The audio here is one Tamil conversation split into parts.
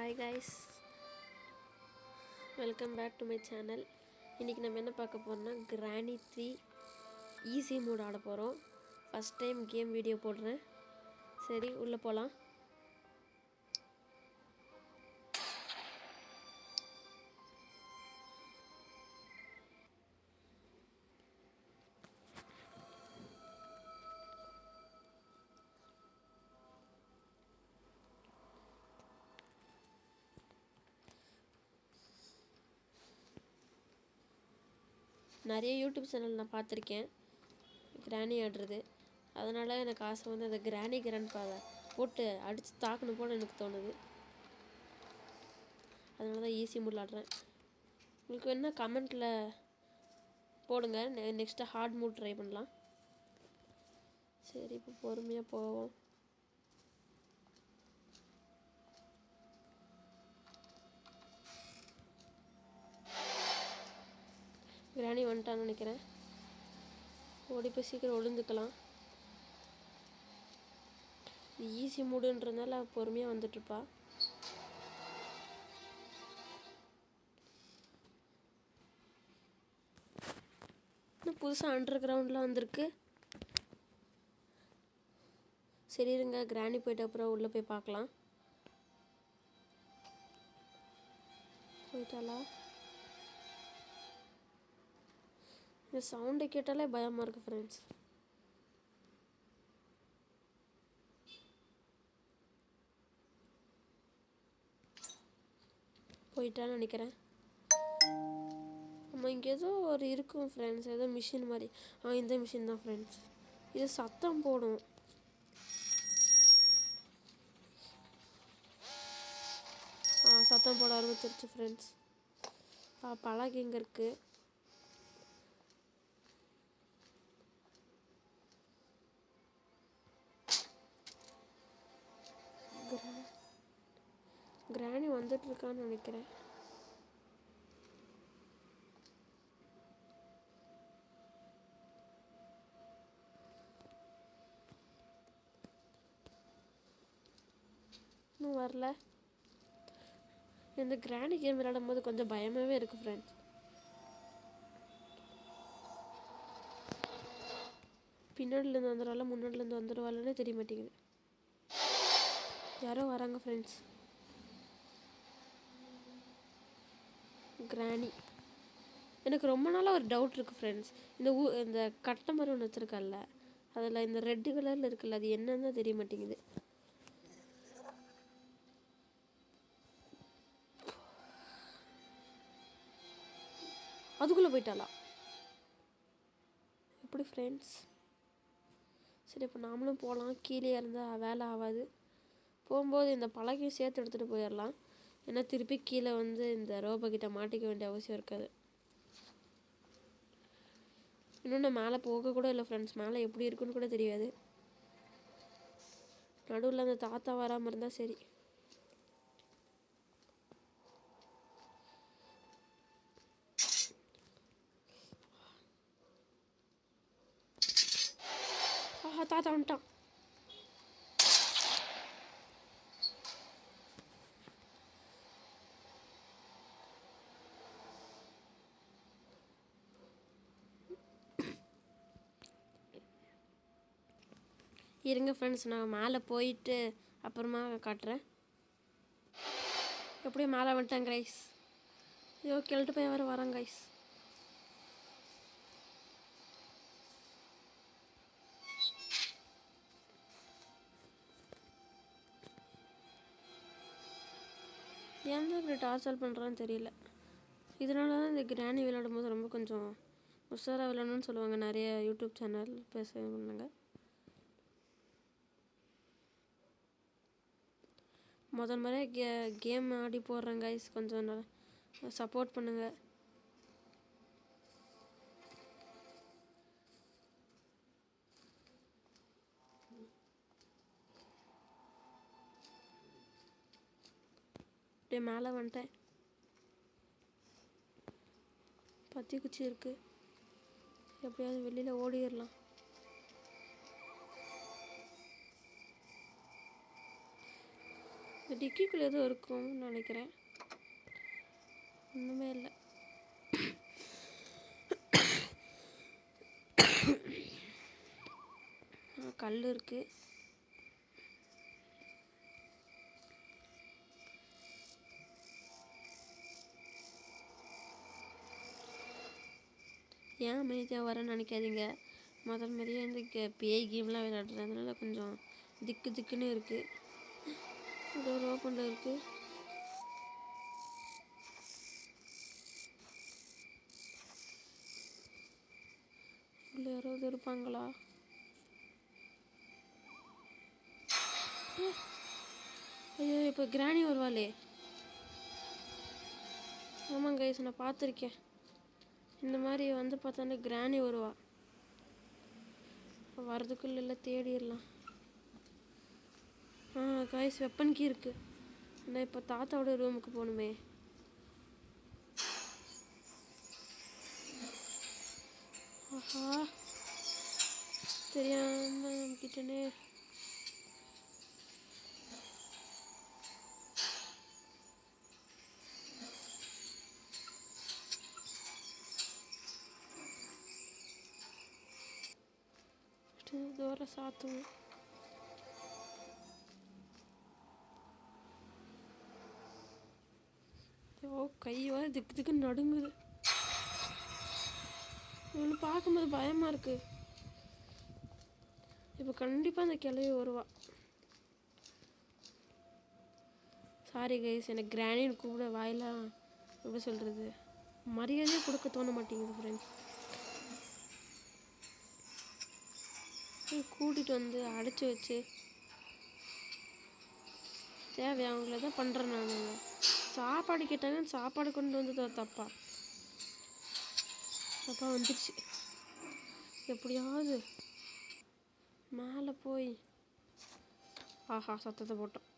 Hi guys, welcome back to my channel. இன்னைக்கு நம்ம என்ன பார்க்க போறோம்னா Granny 3 ஈஸி மோட் ஆட போறோம். ஃபர்ஸ்ட் டைம் கேம் வீடியோ போடுறேன். சரி உள்ள போலாம். நிறைய யூடியூப் சேனல் நான் பார்த்துருக்கேன் கிராணி ஆடுறது. அதனால் எனக்கு ஆசை வந்து அந்த கிராணி கிராண்ட்பாவை போட்டு அடித்து தாக்கணும் போல எனக்கு தோணுது. அதனால தான் ஈஸி மோடில் ஆடுறேன். உங்களுக்கு வேணா கமெண்ட்டில் போடுங்க, நெக்ஸ்ட்டு ஹார்ட் மோட் ட்ரை பண்ணலாம். சரி இப்போ பொறுமையாக போவோம். கிராணி வந்துட்டான்னு நினைக்கிறேன். ஓடி போய் சீக்கிரம் ஒளிஞ்சுக்கலாம். ஈஸி மூடுன்றதுனால பொறுமையாக வந்துட்டுருப்பா. இன்னும் புதுசாக அண்டர் கிரவுண்ட்லாம் வந்திருக்கு. சரி இருங்க, கிராணி போயிட்ட அப்புறம் உள்ளே போய் பார்க்கலாம். போயிட்டாளா? இந்த சவுண்டை கேட்டாலே பயமாக இருக்குது ஃப்ரெண்ட்ஸ். போயிட்டான்னு நினைக்கிறேன். நம்ம இங்கே ஏதோ ஒரு இருக்கும் ஃப்ரெண்ட்ஸ், ஏதோ மிஷின் மாதிரி. இந்த மிஷின் தான் ஃப்ரெண்ட்ஸ். இது சத்தம் போடும். சத்தம் போட ஆரம்பிச்சிருச்சு ஃப்ரெண்ட்ஸ். பழகு இங்கே இருக்குது. கிராணி வந்துட்டு இருக்கான்னு நினைக்கிறேன். இன்னும் வரல. இந்த கிராணி கேம் விளையாடும் போது கொஞ்சம் பயமாகவே இருக்குது ஃப்ரெண்ட்ஸ். பின்னாடிலேருந்து வந்துடுவாள், முன்னாடிலேருந்து வந்துடுவாள்னே தெரிய மாட்டேங்குது. யாரோ வராங்க ஃப்ரெண்ட்ஸ். கிராணி. எனக்கு ரொம்ப நாளாக ஒரு டவுட் இருக்குது ஃப்ரெண்ட்ஸ். இந்த கட்டை மாதிரி ஒன்று வச்சுருக்கல, அதில் இந்த ரெட்டு கலரில் இருக்குல்ல, அது என்னன்னு தான் தெரிய மாட்டேங்குது. அதுக்குள்ளே போயிட்டாளா? எப்படி ஃப்ரெண்ட்ஸ்? சரி இப்போ நாமளும் போகலாம். கீழே இருந்தால் வேலை ஆகாது. போகும்போது இந்த பலகையும் சேர்த்து எடுத்துகிட்டு போயிடலாம். ஏன்னா திருப்பி கீழே வந்து இந்த ரோபோக்கிட்ட மாட்டிக்க வேண்டிய அவசியம் இருக்காது. இன்னொன்று மேலே போக கூட இல்லை ஃப்ரெண்ட்ஸ். மேலே எப்படி இருக்குன்னு கூட தெரியாது. நடுவில் அந்த தாத்தா வராமல் இருந்தால் சரி. தாத்தா வந்துட்டான். இருங்க ஃப்ரெண்ட்ஸ், நான் மேலே போயிட்டு அப்புறமா காட்டுறேன். எப்படியும் மேலே வந்துட்டேன் கைஸ். ஐயோ கிளட்டு போய் வராங்க கைஸ். ஏன் தான் இப்படி டார்ச்சர் பண்ணுறான்னு தெரியல. இதனால தான் இந்த கிராணி விளையாடும் போது ரொம்ப கொஞ்சம் உஷாராக விளையாடணும்னு சொல்லுவாங்க நிறைய யூடியூப் சேனல் பேசுனாங்க. முதல் முறையாக கேம் ஆடி போடுறேன் கைஸ். கொஞ்சம் சப்போர்ட் பண்ணுங்கள். அப்படியே மேலே வந்துட்டேன். பத்தி குச்சி இருக்குது. எப்படியாவது வெளியில் ஓடிடலாம். டிக்கிக்குள்ளே எதுவும் இருக்கும்னு நினைக்கிறேன். ஒன்றுமே இல்லை. கல் இருக்குது. ஏன் அமைதியாக வரேன்னு நினைக்காதீங்க. முதல் மாதிரியே இந்த பேய் கேம்லாம் விளையாடுறதுனால கொஞ்சம் திக்கு திக்குன்னு இருக்குது. டோர் ஓப்பனில் இருக்குது. இல்லை யாராவது இருப்பாங்களா? ஐயோ இப்போ கிராணி வருவாளே. ஆமாங்க கைஸ், நான் பார்த்துருக்கேன். இந்த மாதிரி வந்து பார்த்தானே கிராணி வருவா. வரதுக்குள்ள இல்லை தேடிடலாம். கைஸ் வெப்பன் கீ இருக்குது. ஆனால் இப்போ தாத்தாவோட ரூமுக்கு போகணுமே. ஆஹா தெரியாம கிட்டனே. தூரம் சாத்துவோம். கையோ திக்கு திக்கு நடுங்குது. இவனை பார்க்கும்போது பயமாக இருக்குது. இப்போ கண்டிப்பாக அந்த கிளவி வருவா. சாரி கைஸ், எனக்கு கிராணின்னு கூப்பிட வாயிலாம் எப்படி சொல்கிறது, மரியாதையே கொடுக்க தோண மாட்டேங்குது ஃப்ரெண்ட்ஸ். கூட்டிகிட்டு வந்து அடைச்சி வச்சு தேவையா அவங்கள தான் பண்ணுறேன். நான் சாப்பாடு கேட்டாங்க, சாப்பாடு கொண்டு வந்தது தப்பா வந்துடுச்சு. எப்படியாவது மேலே போய் ஆஹா சத்தத்தை போட்டோம்.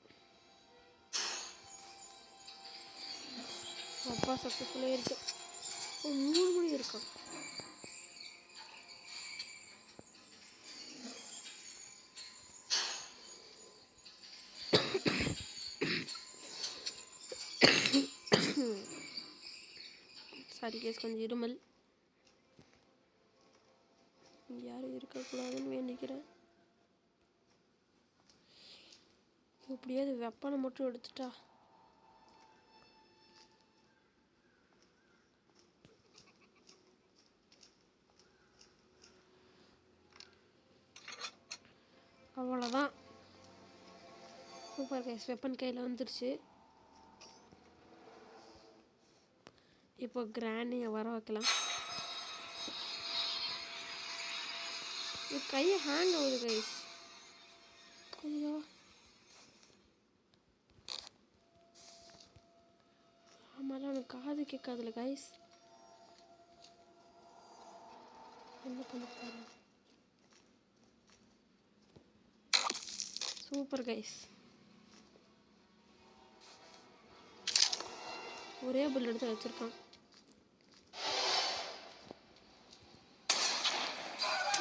அப்பா சக்ஸஸ்ஃபுல்லாக இருக்கேன். 3 மணி இருக்கான். சாரி கேஸ், கொஞ்சம் இருமல். யாரும் இருக்கக்கூடாதுன்னு வேண்டிக்கிறேன். எப்படியாவது வெப்பனை மட்டும் எடுத்துட்டா. அவ்வளோதான். சூப்பர் கைஸ், வெப்பன் கையில் வந்துருச்சு. இப்போ கிராண்டியை வர வைக்கலாம். கையை ஹேங் ஆகுது கைஸ். ஐயோ ஆமாம், அவனுக்கு காது கேட்காதுல கைஸ். என்ன பண்ண போகிறேன்? சூப்பர் கைஸ், ஒரே புல் எடுத்து வச்சுருக்கான்.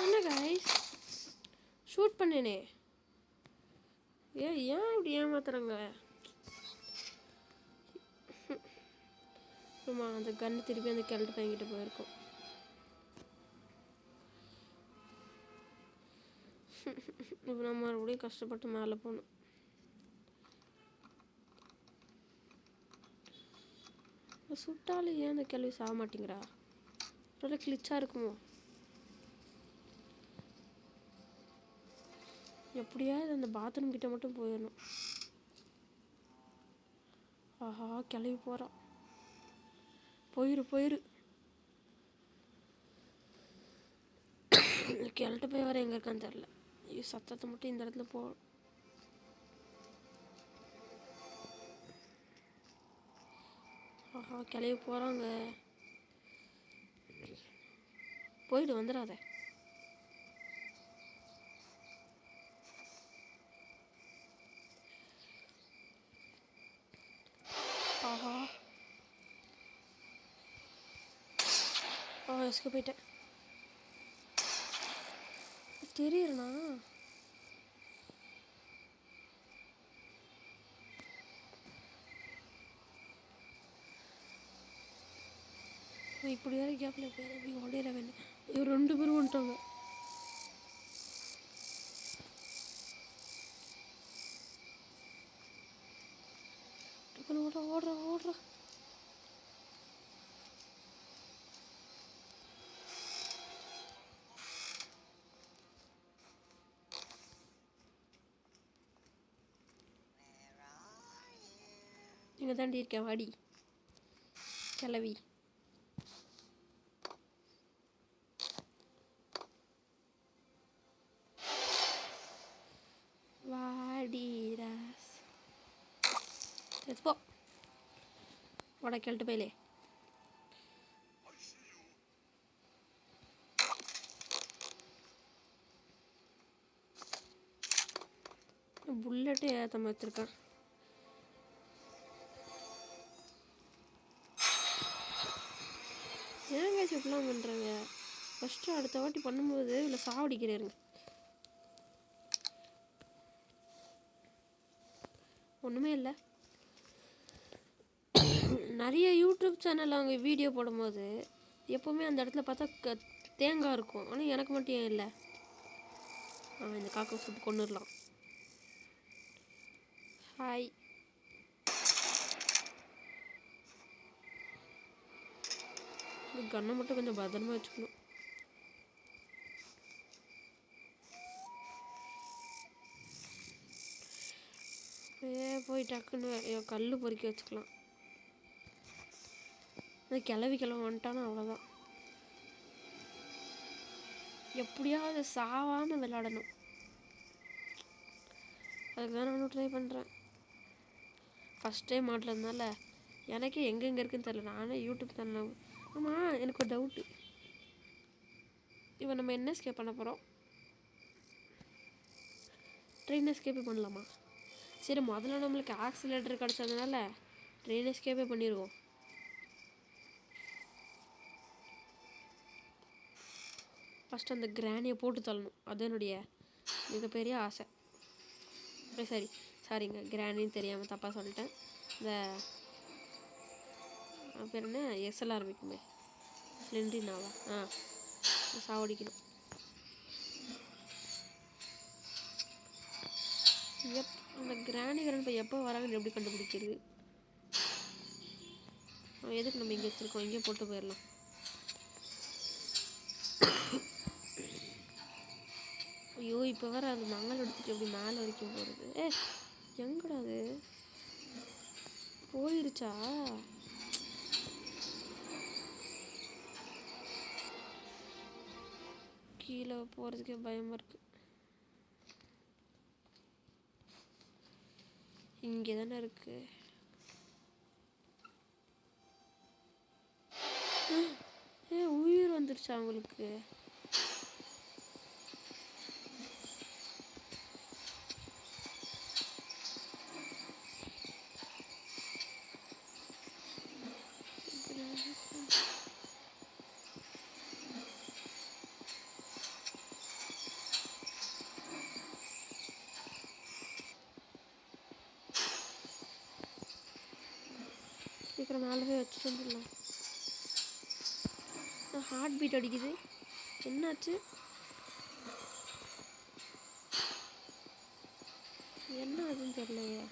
என்ன கைஸ், ஷூட் பண்ணேனே. ஏன் இப்படி ஏமாத்துறாங்க? ஆமாம், அந்த கன்று திருப்பி அந்த கிழட்டு பையன்கிட்ட போயிருக்கோம். இப்போ நம்ம மறுபடியும் கஷ்டப்பட்டு மேலே போகணும். சுட்டாலும் ஏன் அந்த கேள்வி சாக மாட்டேங்கிறா? ரொம்ப கிளிச்சாக இருக்குமோ? எப்படியாவது அந்த பாத்ரூம் கிட்ட மட்டும் போயிடணும். ஆஹா கிளம்பி போகிறான். போயிரு. கிளட்டு போய் வர எங்கே இருக்கான்னு தெரில. ஐயோ சத்தத்தை மட்டும் இந்த இடத்துல போ. ஆஹா கிளம்பி போகிறாங்க. போயிட்டு வந்துடாத. ஆஹா எஸ்கே போயிட்டேன். தெரியலண்ணா. இப்படி வேறு கேப்பில் எப்படி ஓடிட வேண்டாம். இவர் 2 பேரும் வந்துட்டாங்க. ஓடுறா ஓடுறா ஓடுறா. இங்கே தாண்டி இருக்கேன், வாடி கிளவி. வாடி ராஸ் போ உட கேள்ட்டு போயிலே. புல்லட்டே ஏற்ற வச்சிருக்கான். ஏங்க இப்படிலாம் பண்ணுறாங்க? ஃபஸ்ட்டு அடுத்த வாட்டி பண்ணும்போது இல்லை சாவடிக்கிறாருங்க. ஒன்றுமே இல்லை. நிறைய யூடியூப் சேனல் அவங்க வீடியோ போடும்போது எப்போவுமே அந்த இடத்துல பார்த்தா தேங்காய் இருக்கும். ஆனால் எனக்கு மட்டும் ஏன் இல்லை? இந்த காக்கா சூப்பு கொண்டுடலாம். ஹாய். கண்ணை மட்டும் கொஞ்சம் பத்திரமா வச்சுக்கணும். போய் டக்குன்னு கல் பொறுக்கி வச்சுக்கலாம். கிளவி வந்துட்டானா அவ்வளோதான். எப்படியாவது சாவாமல் விளையாடணும். அதுக்கு தான் நானும் ட்ரை பண்ணுறேன். ஃபஸ்ட் டைம் மாட்டிலதுனால எனக்கே எங்கெங்கே இருக்குன்னு தெரியல. நானே யூடியூப் சேனல். ஆமாம், எனக்கு ஒரு டவுட்டு. இப்போ நம்ம என்ன எஸ்கேப் பண்ண போகிறோம்? ட்ரெயின் எஸ்கேப்பே பண்ணலாமா? சரி, முதல்ல நம்மளுக்கு ஆக்சிலேட்டர் கிடச்சதுனால ட்ரெயின் எஸ்கேப்பே பண்ணிடுவோம். ஃபஸ்ட்டு அந்த கிராணியை போட்டு தள்ளணும். அது என்னுடைய மிகப்பெரிய ஆசை. சாரிங்க, கிராணின்னு தெரியாமல் தப்பாக சொல்லிட்டேன். இந்த பேர் என்ன, எஸ்எல் ஆரம்பிக்குமே, ஸ்லெண்டினாவா? சாவடிக்கணும். அந்த கிராணிகரன் இப்போ எப்போ வராங்கன்னு எப்படி கண்டுபிடிக்கிறது? எதுக்கு நம்ம இங்கே வச்சுருக்கோம்? இங்கே போட்டு போயிடலாம். ஐயோ, இப்போ வேறு அது மங்கள் எடுத்துகிட்டு எப்படி மேலே வரைக்கும் போகிறது? எங்கடா அது போயிருச்சா? கீழே போகிறதுக்கே பயமாக இருக்குது. இங்கே தானே இருக்குது. உயிர் வந்துருச்சா அவங்களுக்கு? சீக்கிரம் மேலே போய் வச்சுட்டு வந்துடலாம். ஹார்ட் பீட் அடிக்குது. என்னாச்சு? என்ன அதுன்னு தெரியலையே.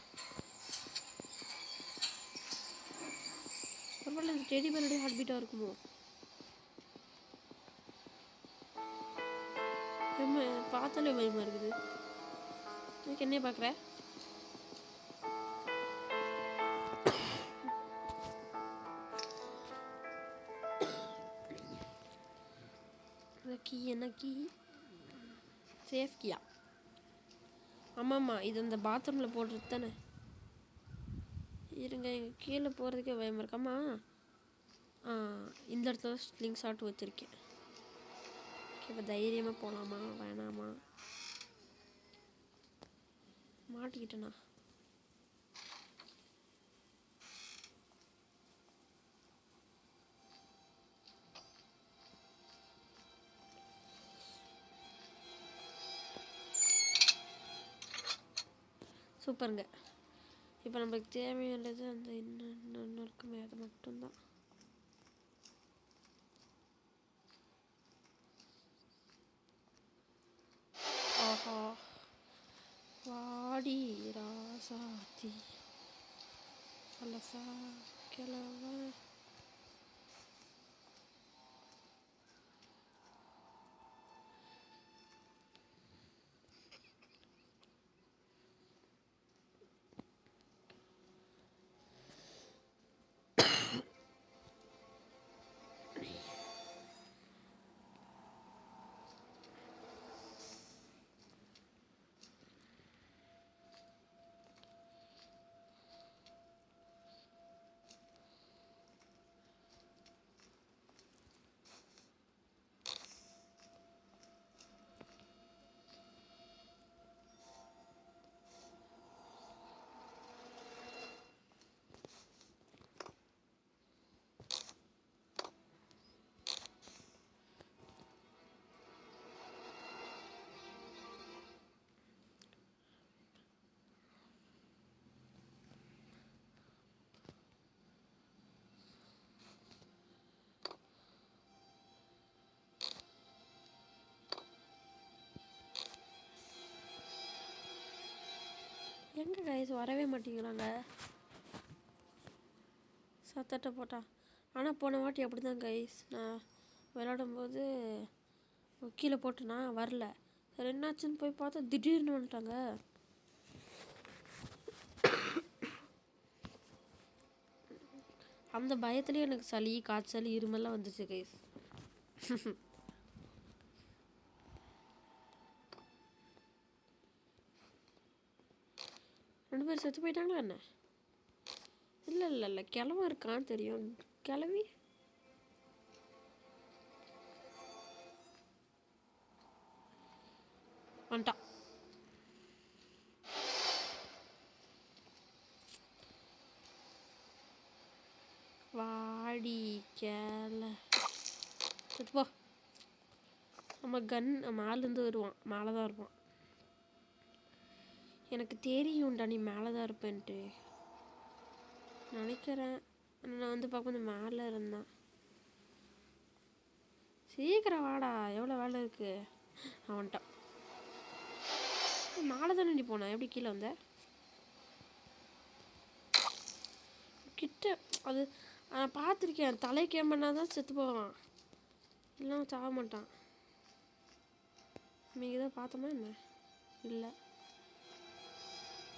பரவாயில்ல, இந்த டெடி பேருடைய ஹார்ட் பீட்டாக இருக்குமோ? பார்த்தாலே பயமாக இருக்குது. எனக்கு என்ன பார்க்குற? கீ என்ன கீ? சேஃப் கீயா? ஆமாம்மா, இது அந்த பாத்ரூமில் போடுறது தானே. இருங்க, எங்கள் கீழே போகிறதுக்கே பயமாக இருக்காம்மா. இந்த இடத்துல ஸ்லிங் ஷாட் வச்சுருக்கேன். இப்போ தைரியமாக போகலாமா வேணாமா? மாட்டிக்கிட்டேண்ணா. சூப்பருங்க. இப்போ நம்மளுக்கு தேவையானது அந்த இன்னும் இருக்குமே, அது மட்டும்தான். வாடி ராசாத்தி அலசா கிளவ. எங்கே கைஸ் வரவே மாட்டேங்கிறாங்க சத்தட்டை போட்டா. ஆனால் போன வாட்டி அப்படி தான் கைஸ், நான் விளையாடும்போது கீழே போட்டேன்னா வரல. சரி என்னாச்சுன்னு போய் பார்த்தா திடீர்னு வந்துட்டாங்க. அந்த பயத்துலேயே எனக்கு சளி காய்ச்சல் இருமெல்லாம் வந்துச்சு கைஸ். ரெண்டு பேர் செத்து போயிட்டாங்களா என்ன? இல்லை இல்லை இல்லை கிழவன் இருக்கான்னு தெரியும். கிளவி வந்துட்டான். வாடி கேள செத்து போ. நம்ம மேலேருந்து வருவான், மேலே தான் இருப்பான். எனக்கு தெரியும்டா நீ மேலே தான் இருப்பேன்ட்டு நினைக்கிறேன். நான் வந்து பார்க்கும்போது மேலே இருந்தேன். சீக்கிரம் வாடா, எவ்வளோ வேலை இருக்கு. அவன்ட்டான். மேலே தானே நீ போனேன், எப்படி கீழே வந்த? கிட்ட அது நான் பார்த்துருக்கேன். தலை கேம்பனா தான் செத்து போவான், இல்லைன்னா சாக மாட்டான். நீங்கள் தான் பார்த்தோமா என்ன? இல்லை,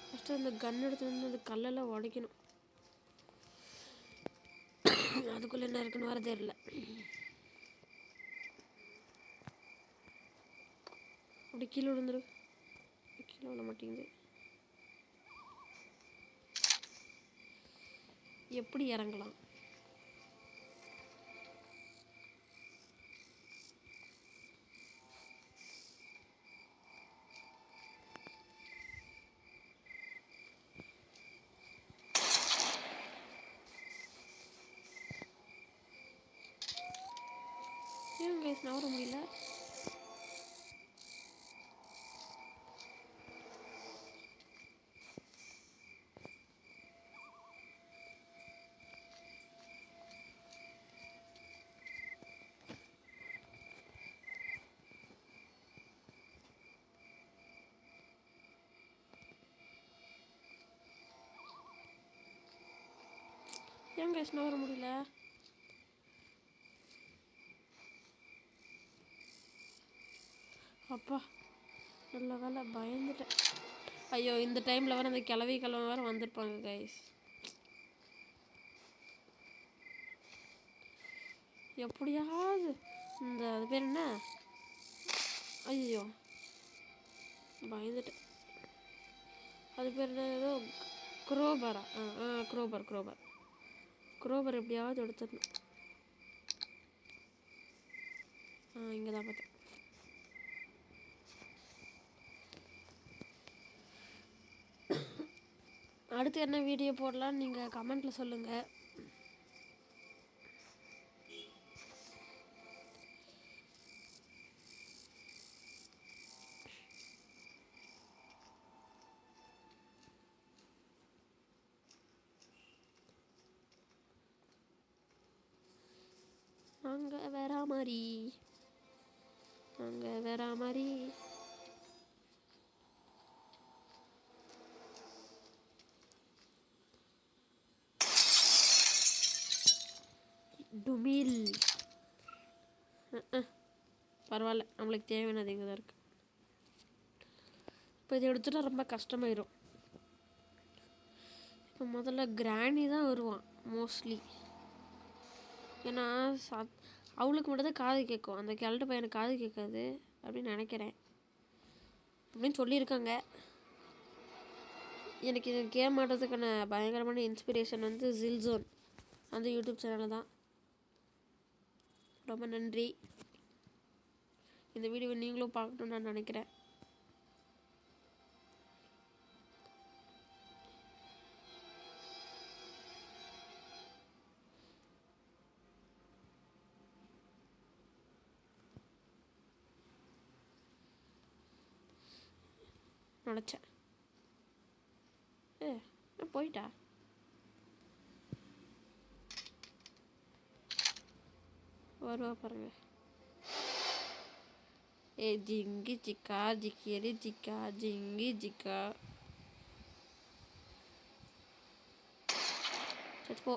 ஃபஸ்ட்டு அந்த கன் எடுத்து வந்து அந்த கல்லெல்லாம் உடைக்கணும். அதுக்குள்ளே என்ன இருக்குன்னு வர தெரியல. அப்படி கீழே விழுந்துரு. கீழே விழ மாட்டேங்குது. எப்படி இறங்கலாம்? ஏன் கைஸ் நவர முடியல? ஏன் கைஸ் நவர முடியல? அப்பா நல்ல வேலை, பயந்துட்டேன். ஐயோ, இந்த டைமில் வேறு அந்த கிளவி வேறு வந்திருப்பாங்க கைஸ். எப்படியாவது இந்த அது பேர் என்ன? ஐயோ பயந்துட்டேன். அது பேர் என்ன? ஏதோ குரோபரா? குரோபர் எப்படியாவது எடுத்துடணும். இங்கே தான் பார்த்தேன். அடுத்து என்ன வீடியோ போடலான்னு நீங்கள் கமெண்ட்டில் சொல்லுங்கள். நாங்கள் வேற மாதிரி டுமில். பரவாயில்ல, நம்மளுக்கு தேவையானது இங்கே தான் இருக்குது. இப்போ இதை எடுத்துகிட்டா ரொம்ப கஷ்டமாயிரும். இப்போ முதல்ல கிராணி தான் வருவான் மோஸ்ட்லி. ஏன்னா அவளுக்கு மட்டும் தான் காது கேட்கும், அந்த கிழட்டு பையனுக்கு காது கேட்காது அப்படின்னு நினைக்கிறேன், அப்படின்னு சொல்லியிருக்காங்க. எனக்கு இது கேம் ஆடுறதுக்கான பயங்கரமான இன்ஸ்பிரேஷன் வந்து ஜில்ஜோன், அந்த யூடியூப் சேனல் தான். ரொம்ப நன்றி. இந்த வீடியோவை நீங்களும் பார்க்கணுன்னு நான் நினைக்கிறேன். நினச்சேன் போயிட்டா. வருவா பாருங்க. Gingee Zika ஜிக்கியடி Zika Gingee Zika. சரி போ.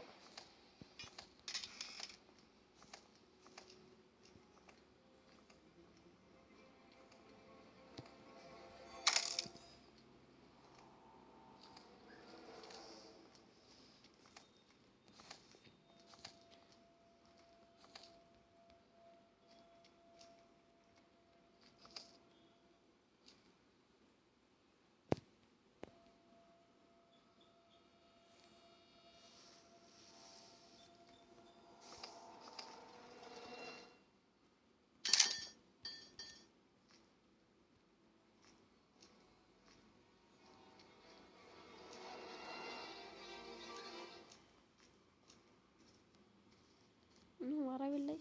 இன்னும் வரவில்லை.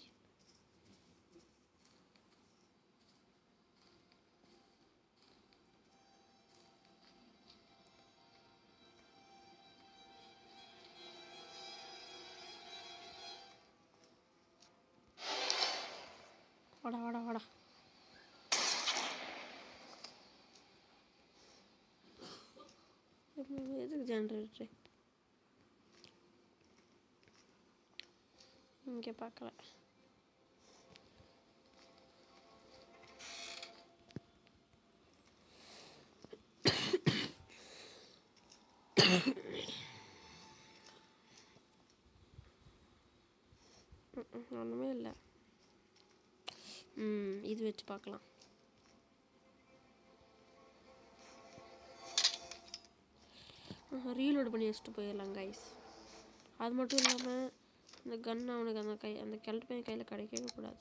வாடா வாடா வாடா. எதுக்கு ஜென்ரேட்டரு இங்கே பார்க்கல. ஒன்றுமே இல்லை. இது வச்சு பார்க்கலாம். ரீலோடு பண்ணி வச்சுட்டு போயிடலாம் கைஸ். அது மட்டும் இல்லாமல் இந்த கன் அவனுக்கு அந்த கிழட்டு பையன் கையில் கிடைக்கவே கூடாது.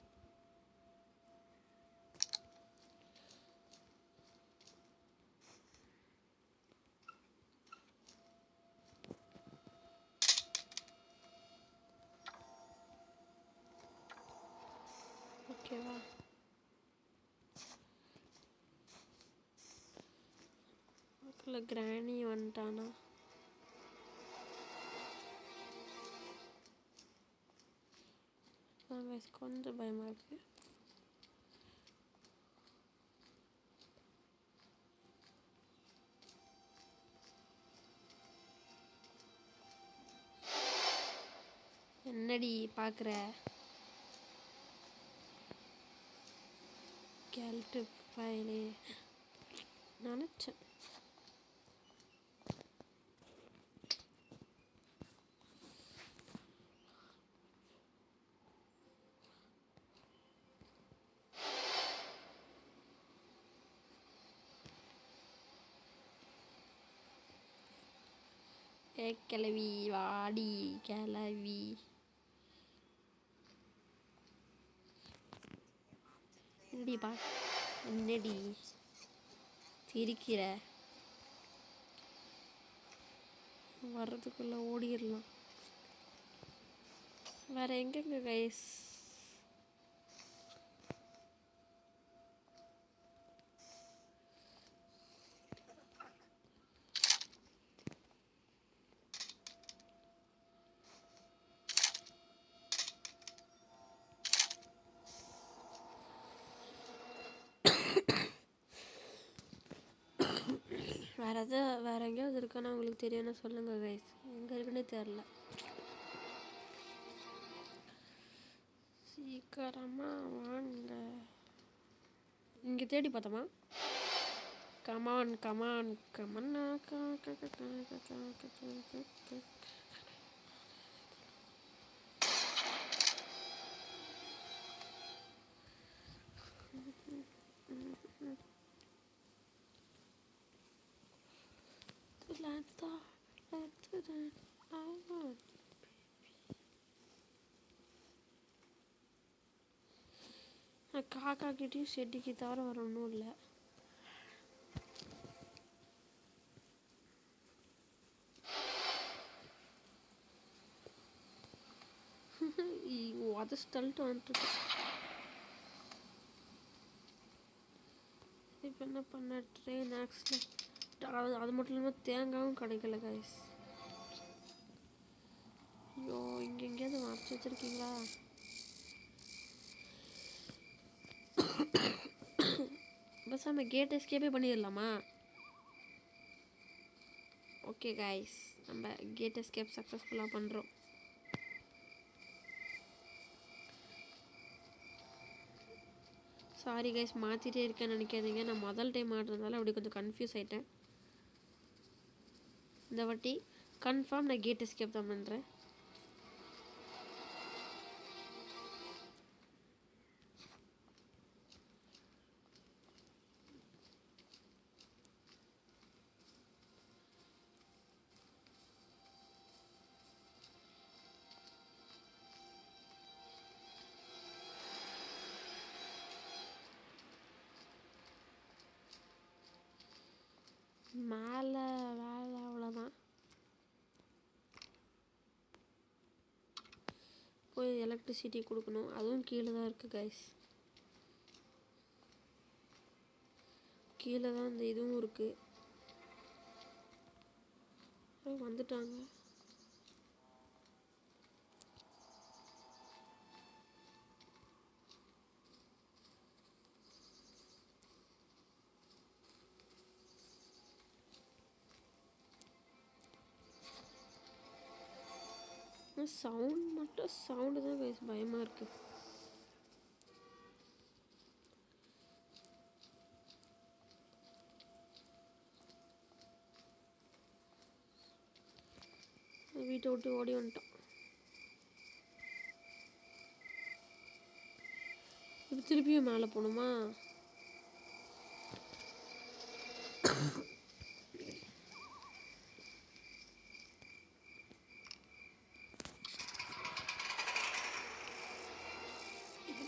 ஓகேவா? அதுக்குள்ள கிராணி வந்துட்டானா? கொஞ்சம் பயமா இருக்கு. என்னடி பார்க்குற? கேல்ட்டு ஃபைலே நினச்சேன். கிளவி வாடி கிளவி. என்னடி பா, என்னடி சிரிக்கிற? வர்றதுக்குள்ள ஓடிடலாம். வேற எங்கெங்க கைஸ்? வேறு எங்கேயாவது இருக்கானா உங்களுக்கு தெரியும்னா சொல்லுங்கள் கைஸ். எங்கே இருக்குன்னே தெரில. சீக்கிரமா வாங்க. இங்கே தேடி பார்த்தோமா? கமான் கமான் கமன்னா காக்கா கிட்டேயும் செடிக்கு தவிர வர ஒன்றும் இல்லை. உதச்சிட்டு வந்துட்டு இப்போ என்ன பண்ண? Train accident. அது மட்டும் இல்லாமல் தேங்காயும் கிடைக்கல கைஸ். ஐயோ, இங்கே எங்கேயாவது மறைச்சி வச்சுருக்கீங்களா? பசாம கேட் எஸ்கேப்பே பண்ணிடலாமா? ஓகே கைஸ், நம்ம கேட் எஸ்கேப் சக்ஸஸ்ஃபுல்லாக பண்ணுறோம். சாரி கைஸ், மாற்றிட்டே இருக்கேன்னு நினைக்காதீங்க. நான் முதல் டைம் ஆடுறதுனால அப்படி கொஞ்சம் கன்ஃபியூஸ் ஆகிட்டேன். இந்த வாட்டி கன்ஃபார்ம் நான் கேட் எஸ்கேப் தான் பண்ணுறேன். மேலே வேலை அவ்வளோதான். போய் எலக்ட்ரிசிட்டி கொடுக்கணும், அதுவும் கீழே தான் இருக்குது கைஸ். கீழே தான் இந்த இதுவும் இருக்குது. வந்துட்டாங்க. சவுண்ட் மட்டும் சவுண்டு தான் கைஸ் பயமாக இருக்குது. வீட்டை விட்டு ஓடி வந்துட்டோம். இப்போ திருப்பியும் மேலே போகணுமா?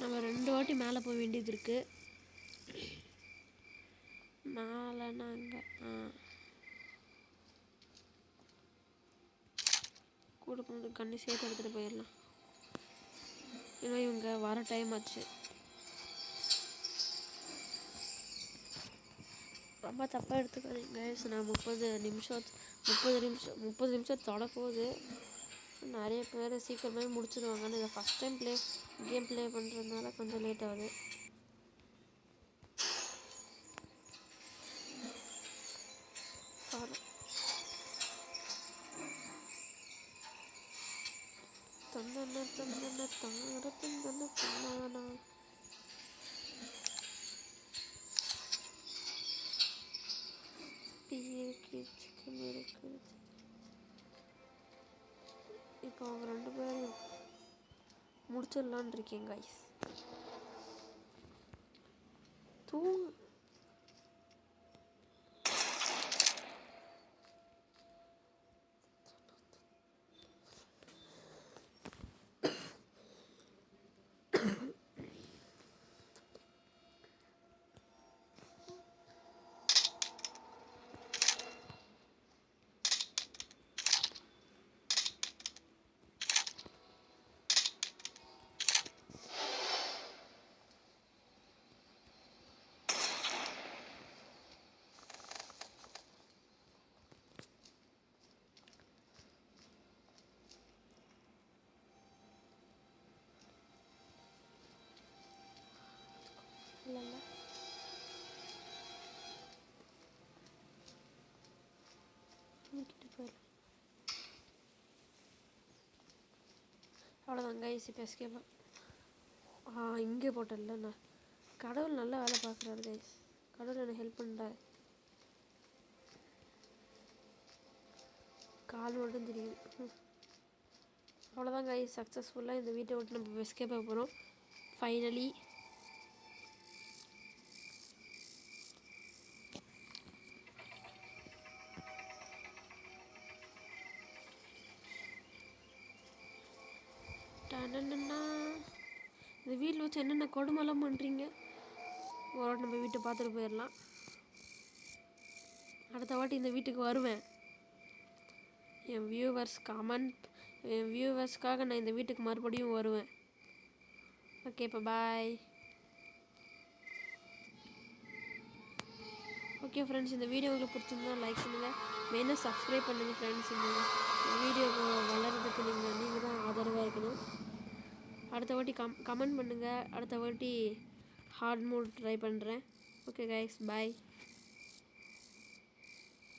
நம்ம 2 வாட்டி மேலே போக வேண்டியது இருக்குது. மேலே நாங்கள் கூட போனது கண்ணி சேர்த்து எடுத்துகிட்டு போயிடலாம். ஏன்னா இவங்க வர டைம் ஆச்சு. ரொம்ப தப்பாக எடுத்துக்காதீங்க. நான் 30 நிமிஷம் தொட போகுது. நிறைய பேர் சீக்கிரமே முடிச்சிடுவாங்கன்னு இதை ஃபஸ்ட் டைம் கேம் ப்ளே பண்ணுறதுனால கொஞ்சம் லேட் ஆகுது. இப்போ அவங்க 2 பேரும் முடிச்சிடலான் இருக்கேன் கைஸ். தூங்கு. இல்லைல்ல அவ்வளோதான் கைஸ். இப்போ எஸ்கேப் இங்கே போட்டேன்ல. கடவுள் நல்லா வேலை பார்க்குறாரு கைஸ். கடவுள் எனக்கு ஹெல்ப் பண்ணுறாரு. கால் மட்டும் தெரியுது. அவ்வளோதான் கைஸ், சக்ஸஸ்ஃபுல்லாக இந்த வீட்டை விட்டு நம்ம எஸ்கேப் ஆக போகிறோம் ஃபைனலி. இந்த வீட்டில் வச்சு என்னென்ன கொடுமைலாம் பண்ணுறீங்க. ஒரு வாட்டி நம்ம வீட்டை பார்த்துட்டு போயிடலாம். அடுத்த வாட்டி இந்த வீட்டுக்கு வருவேன். என் வியூவர்ஸ்க்காக நான் இந்த வீட்டுக்கு மறுபடியும் வருவேன். ஓகே, இப்போ பாய். ஓகே ஃப்ரெண்ட்ஸ், இந்த வீடியோ உங்களுக்கு பிடிச்சிருந்தா லைக் பண்ணுங்கள், மெயினாக சப்ஸ்கிரைப் பண்ணுங்கள் ஃப்ரெண்ட்ஸ். இந்த வீடியோ வளர்கிறதுக்கு நீங்கள் தான் ஆதரவாக இருக்கணும். அடுத்த வாட்டி கமெண்ட் பண்ணுங்கள். அடுத்த வாட்டி ஹார்ட் மோட் ட்ரை பண்ணுறேன். ஓகே கைஸ், பாய்.